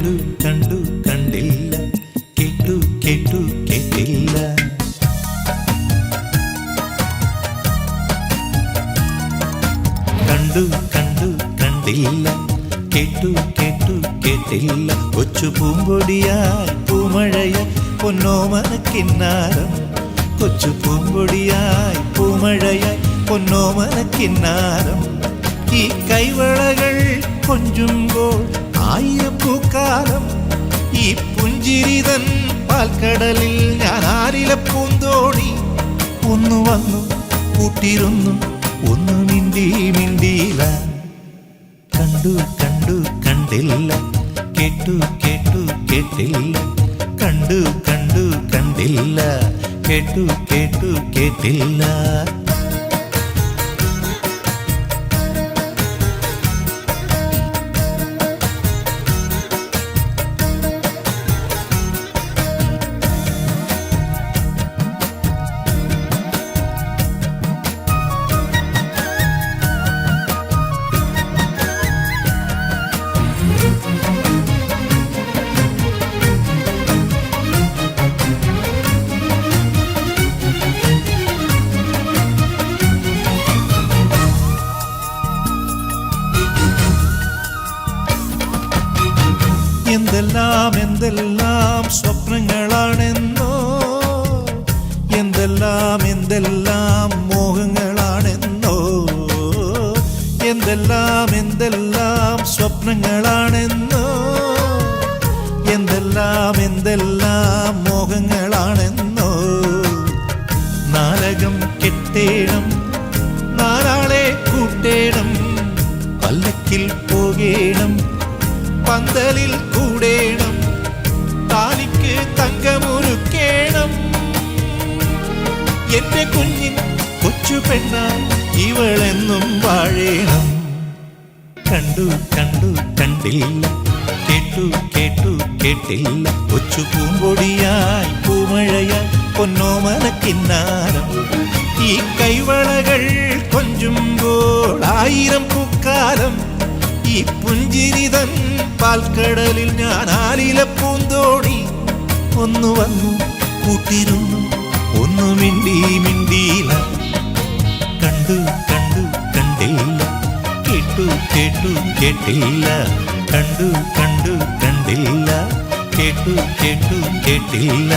കണ്ടു കണ്ടു കണ്ടില്ല, കേട്ടു കേട്ടു കേട്ടില്ല. കണ്ടു കണ്ടു കണ്ടില്ല, കേട്ടു കേട്ടു കേട്ടില്ല. കൊച്ചു പൂമ്പൊടിയായി പൂമഴയായി പൊന്നോമനക്കിന്നാരം, കൊച്ചു പൂമ്പൊടിയായി പൂമഴയായി പൊന്നോമനക്കിന്നാരം. ഈ കൈവളകൾ കൊഞ്ചുമ്പോൾ ആയിരപ്പൂക്കാലം, ഈ പുഞ്ചിരിതൻ പാൽക്കടലിൽ ഞാൻ ആരിലെ പൂന്തോണി. ഒന്നു വന്നു കൂട്ടിരുന്നു, ഒന്നു മിണ്ടി മിണ്ടിയില്ല. കണ്ടു കണ്ടു കണ്ടില്ല, കേട്ടു കേട്ടു കേട്ടില്ല. കണ്ടു കണ്ടു കണ്ടില്ല, കേട്ടു കേട്ടു കേട്ടില്ല. എന്തെല്ലാം എന്തെല്ലാം സ്വപ്നങ്ങളാണെന്നോ, എന്തെല്ലാം എന്തെല്ലാം മോഹങ്ങളാണെന്നോ, എന്തെല്ലാം എന്തെല്ലാം സ്വപ്നങ്ങളാണെന്നോ, എന്തെല്ലാം എന്തെല്ലാം മോഹങ്ങളാണെന്നോ. നാലകം കെട്ടേണം, നാലാളെ കൂട്ടേണം, പല്ലക്കിൽ പോകേണം, പന്തലിൽ കൂടേണം, താലിക്ക് തങ്കമൊരുക്കേണം. എന്റെ കുഞ്ഞിൻ കൊച്ചു പെണ്ണാൻ ഇവളെന്നും വാഴേണം. കണ്ടു കണ്ടു കണ്ടില്ല, കേട്ടു കേട്ടു കേട്ടില്ല. കൊച്ചു പൂമ്പൊടിയായി പൂമഴയായി പൊന്നോമനക്കിന്നാരം. ഈ കൈവളകൾ കൊഞ്ചുമ്പോൾ ആയിരം പൂക്കാലം, ഈ പുഞ്ചിരിതൻ പാൽക്കടലിൽ ഞാൻ ആലിലെ പൂന്തോണി. ഒന്നു വന്നു കൂട്ടിരുന്നു, ഒന്നു മിണ്ടി മിണ്ടിയില്ല. കണ്ടു കണ്ടു കണ്ടില്ല, കേട്ടു കേട്ടു കേട്ടില്ല. കണ്ടു കണ്ടു കണ്ടില്ല, കേട്ടു കേട്ടു കേട്ടില്ല.